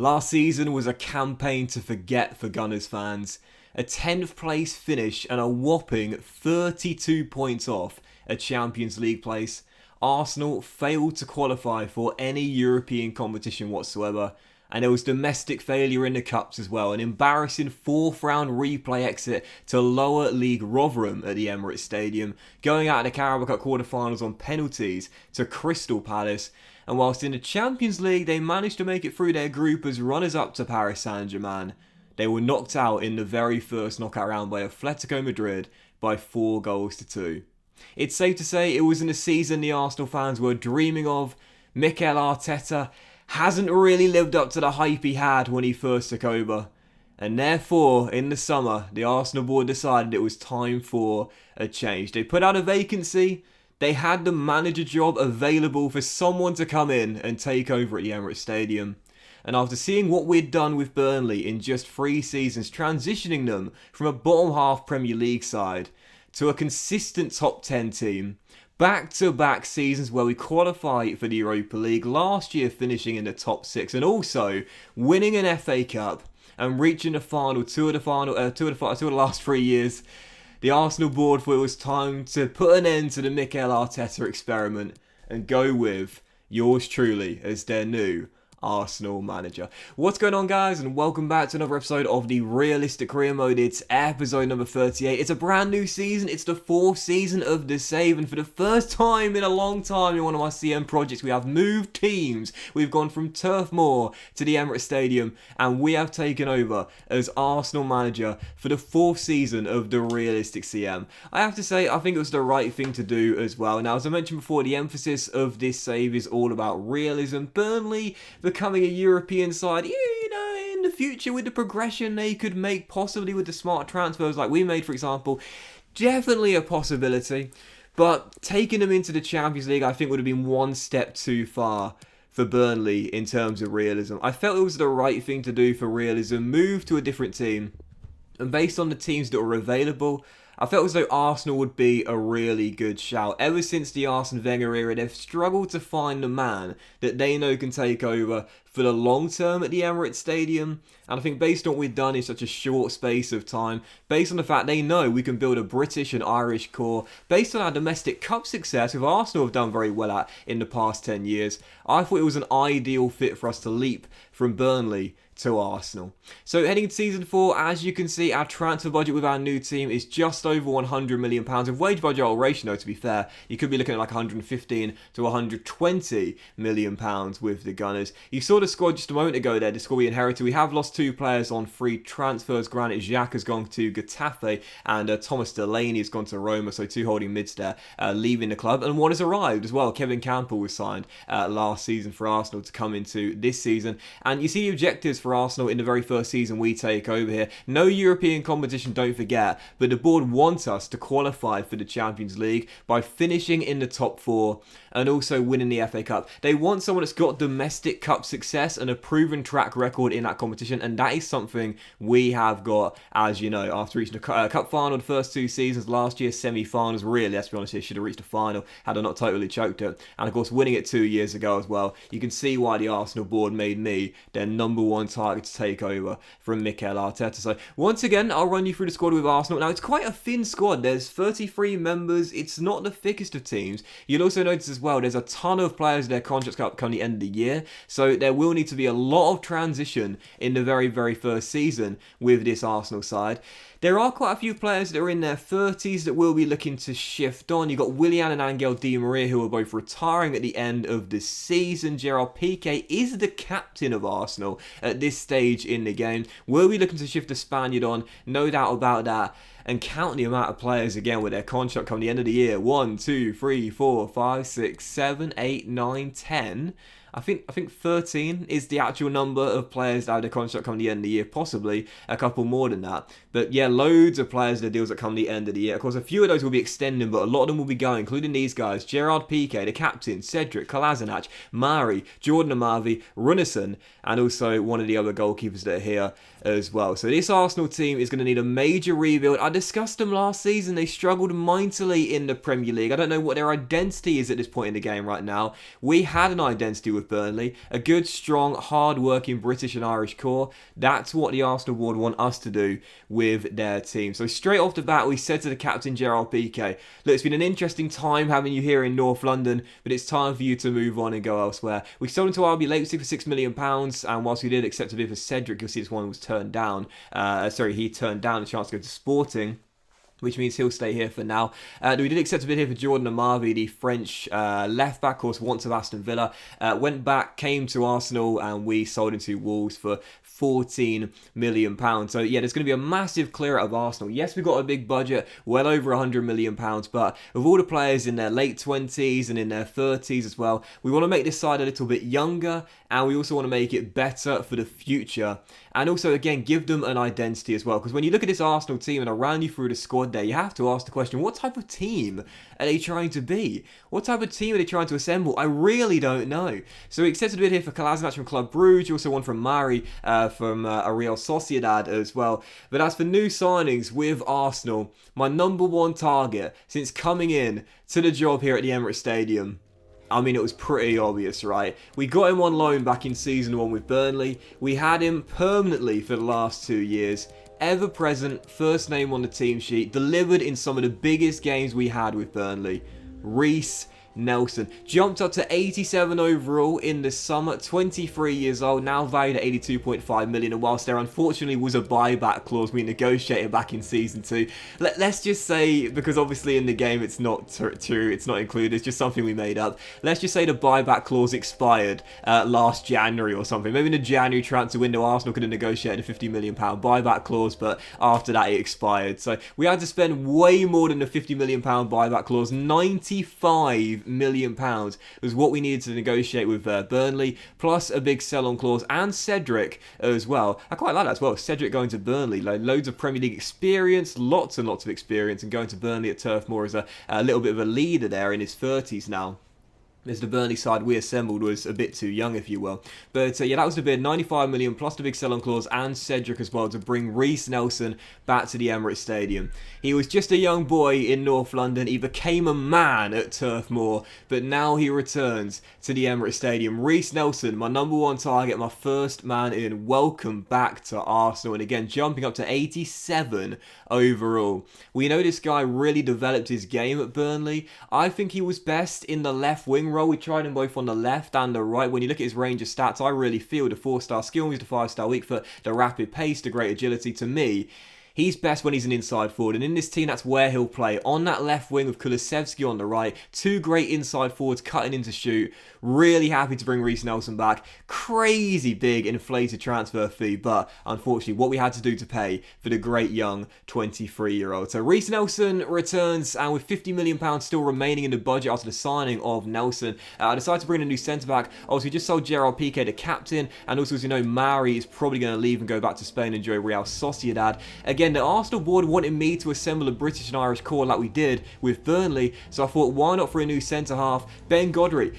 Last season was a campaign to forget for Gunners fans. A 10th place finish and a whopping 32 points off a Champions League place. Arsenal failed to qualify for any European competition whatsoever, and there was domestic failure in the cups as well. An embarrassing 4th round replay exit to lower league Rotherham at the Emirates Stadium, going out in the Carabao Cup quarter-finals on penalties to Crystal Palace. And whilst in the Champions League they managed to make it through their group as runners-up to Paris Saint-Germain, they were knocked out in the very first knockout round by Atletico Madrid by 4-2. It's safe to say it was in a season the Arsenal fans were dreaming of. Mikel Arteta hasn't really lived up to the hype he had when he first took over. And therefore, in the summer, the Arsenal board decided it was time for a change. They put out a vacancy. They had the manager job available for someone to come in and take over at the Emirates Stadium. And after seeing what we'd done with Burnley in just 3 seasons, transitioning them from a bottom half Premier League side to a consistent top 10 team, back-to-back seasons where we qualified for the Europa League, last year finishing in the top 6 and also winning an FA Cup and reaching the final, two of the last 3 years, the Arsenal board thought it was time to put an end to the Mikel Arteta experiment and go with yours truly as their new Arsenal manager. What's going on, guys, and welcome back to another episode of the Realistic Career Mode. It's episode number 38. It's a brand new season. It's the 4th season of The Save, and for the first time in a long time in one of my CM projects, we have moved teams. We've gone from Turf Moor to the Emirates Stadium, and we have taken over as Arsenal manager for the 4th season of the Realistic CM. I have to say, I think it was the right thing to do as well. Now, as I mentioned before, the emphasis of this save is all about realism. Burnley becoming a European side, you know, in the future with the progression they could make, possibly with the smart transfers like we made, for example, definitely a possibility. But taking them into the Champions League, I think, would have been one step too far for Burnley in terms of realism. I felt it was the right thing to do for realism, move to a different team, and based on the teams that were available, I felt as though Arsenal would be a really good shout. Ever since the Arsene Wenger era, they've struggled to find a man that they know can take over for the long term at the Emirates Stadium. And I think based on what we've done in such a short space of time, based on the fact they know we can build a British and Irish core, based on our domestic cup success, which Arsenal have done very well at in the past 10 years, I thought it was an ideal fit for us to leap from Burnley to Arsenal. So heading into season 4, as you can see, our transfer budget with our new team is just over £100 million. With wage budget alteration, though, to be fair, you could be looking at like £115 to £120 million with the Gunners. You saw the squad just a moment ago there, the squad we inherited. We have lost 2 players on free transfers. Granit Xhaka has gone to Getafe and Thomas Delaney has gone to Roma, so 2 holding mids there leaving the club. And 1 has arrived as well. Kevin Campbell was signed last season for Arsenal to come into this season. And you see the objectives for Arsenal in the very first season we take over here. No European competition, don't forget, but the board wants us to qualify for the Champions League by finishing in the top 4 and also winning the FA Cup. They want someone that's got domestic cup success and a proven track record in that competition, and that is something we have got, as you know, after reaching the cup final the first 2 seasons, last year semi-finals, really, let's be honest here, should have reached the final had I not totally choked it, and of course winning it 2 years ago as well. You can see why the Arsenal board made me their number 1 target to take over from Mikel Arteta. So once again, I'll run you through the squad with Arsenal. Now, it's quite a thin squad. There's 33 members. It's not the thickest of teams. You'll also notice as well, there's a ton of players, their contracts come the end of the year, so there will need to be a lot of transition in the very, very first season with this Arsenal side. There are quite a few players that are in their 30s that will be looking to shift on. You've got Willian and Angel Di Maria, who are both retiring at the end of the season. Gerard Piqué is the captain of Arsenal at this stage in the game. Will be looking to shift the Spaniard on, no doubt about that. And count the amount of players again with their contract come the end of the year. 1, 2, 3, 4, 5, 6, 7, 8, 9, 10. I think 13 is the actual number of players that have their contract come the end of the year, possibly a couple more than that. But yeah, loads of players, their deals that come the end of the year. Of course, a few of those will be extending, but a lot of them will be going, including these guys: Gerard Piqué, the captain, Cedric, Kolasinac, Mari, Jordan Amavi, Runnison, and also one of the other goalkeepers that are here as well. So this Arsenal team is going to need a major rebuild. I discussed them last season. They struggled mightily in the Premier League. I don't know what their identity is at this point in the game right now. We had an identity with Burnley, a good, strong, hard-working British and Irish core. That's what the Arsenal board want us to do with their team. So straight off the bat, we said to the captain, Gerard Piqué, look, it's been an interesting time having you here in North London, but it's time for you to move on and go elsewhere. We sold him to RB Leipzig for £6 million, and whilst we did accept a bid for Cedric, you'll see this one was turned down. He turned down a chance to go to Sporting, which means he'll stay here for now. We did accept a bid here for Jordan Amavi, the French left-back, of course, once of Aston Villa. Went back, came to Arsenal, and we sold him to Wolves for £14 million. So, yeah, there's going to be a massive clear out of Arsenal. Yes, we've got a big budget, well over £100 million, but with all the players in their late 20s and in their 30s as well, we want to make this side a little bit younger, and we also want to make it better for the future. And also, again, give them an identity as well. Because when you look at this Arsenal team and I ran you through the squad there, you have to ask the question, what type of team are they trying to be? What type of team are they trying to assemble? I really don't know. So we accepted a bid here for Kolasinac from Club Brugge, also one from Mari from Real Sociedad as well. But as for new signings with Arsenal, my number one target since coming in to the job here at the Emirates Stadium, I mean, it was pretty obvious, right? We got him on loan back in Season 1 with Burnley. We had him permanently for the last 2 years. Ever present, first name on the team sheet, delivered in some of the biggest games we had with Burnley. Rhys Nelson jumped up to 87 overall in the summer, 23 years old, now valued at 82.5 million. And whilst there unfortunately was a buyback clause we negotiated back in Season 2, let's just say, because obviously in the game it's not true, it's not included, it's just something we made up. Let's just say the buyback clause expired last January or something. Maybe in the January transfer window, Arsenal could have negotiated a £50 million buyback clause, but after that it expired. So we had to spend way more than the £50 million buyback clause. £95 million was what we needed to negotiate with Burnley, plus a big sell-on clause, and Cedric as well. I quite like that as well. Cedric going to Burnley, like loads of Premier League experience, lots and lots of experience, and going to Burnley at Turf Moor as a little bit of a leader there in his 30s now. As the Burnley side we assembled was a bit too young, if you will. But yeah, that was the bid, 95 million plus the big sell-on clause and Cedric as well to bring Reese Nelson back to the Emirates Stadium. He was just a young boy in North London. He became a man at Turf Moor, but now he returns to the Emirates Stadium. Reese Nelson, my number one target, my first man in. Welcome back to Arsenal. And again, jumping up to 87 overall. We know this guy really developed his game at Burnley. I think he was best in the left wing role. We tried him both on the left and the right. When you look at his range of stats, I really feel the 4-star skill, the 5-star weak foot, the rapid pace, the great agility. To me, he's best when he's an inside forward, and in this team, that's where he'll play. On that left wing with Kulusevski on the right, two great inside forwards cutting in to shoot. Really happy to bring Reese Nelson back. Crazy big inflated transfer fee, but unfortunately, what we had to do to pay for the great young 23-year-old. So Reese Nelson returns, and with £50 million still remaining in the budget after the signing of Nelson, I decided to bring in a new centre-back. Obviously, we just sold Gerard Piqué, the captain, and also, as you know, Mari is probably going to leave and go back to Spain and enjoy Real Sociedad. Again, the Arsenal board wanted me to assemble a British and Irish core like we did with Burnley, so I thought, why not for a new centre-half? Ben Godfrey,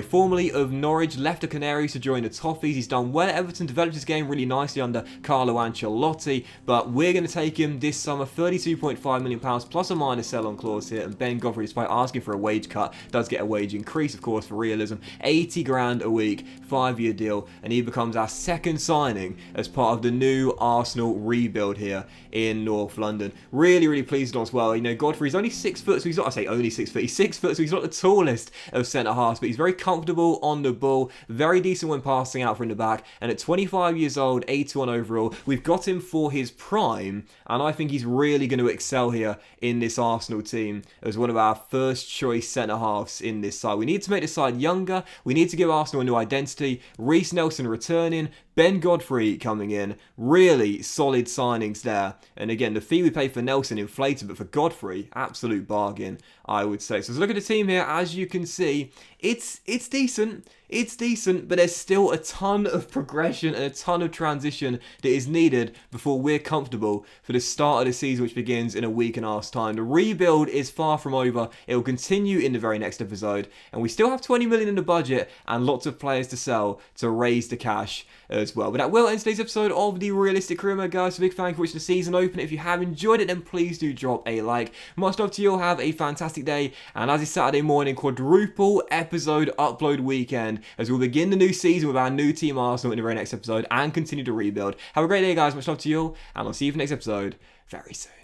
formerly of Norwich, left the Canaries to join the Toffees. He's done well at Everton, developed his game really nicely under Carlo Ancelotti, but we're going to take him this summer, £32.5 million plus a minor sell-on clause here, and Ben Godfrey, despite asking for a wage cut, does get a wage increase, of course, for realism. 80 grand a week, 5-year deal, and he becomes our second signing as part of the new Arsenal rebuild here in North London. Really, really pleased with us as well. You know, Godfrey's only 6 foot, so he's not, I say only 6 foot, he's 6 foot, so he's not the tallest of centre-halves, but he's very comfortable on the ball, very decent when passing out from the back, and at 25 years old, 81 overall, we've got him for his prime, and I think he's really going to excel here in this Arsenal team as one of our first choice centre-halves in this side. We need to make this side younger, we need to give Arsenal a new identity. Reese Nelson returning, Ben Godfrey coming in, really solid signings there. And again, the fee we paid for Nelson inflated, but for Godfrey, absolute bargain, I would say. So let's look at the team here. As you can see, it's decent. it's decent, but there's still a ton of progression and a ton of transition that is needed before we're comfortable for the start of the season, which begins in a week and a half's time. The rebuild is far from over. It will continue in the very next episode, and we still have 20 million in the budget and lots of players to sell to raise the cash as well. But that will end today's episode of the Realistic Career Mode, guys. So big thank you for watching the season open. If you have enjoyed it, then please do drop a like. Much love to you all. Have a fantastic day, and as it's Saturday morning, quadruple episode upload weekend as we'll begin the new season with our new team Arsenal in the very next episode and continue to rebuild. Have a great day, guys. Much love to you all, and I'll see you for the next episode very soon.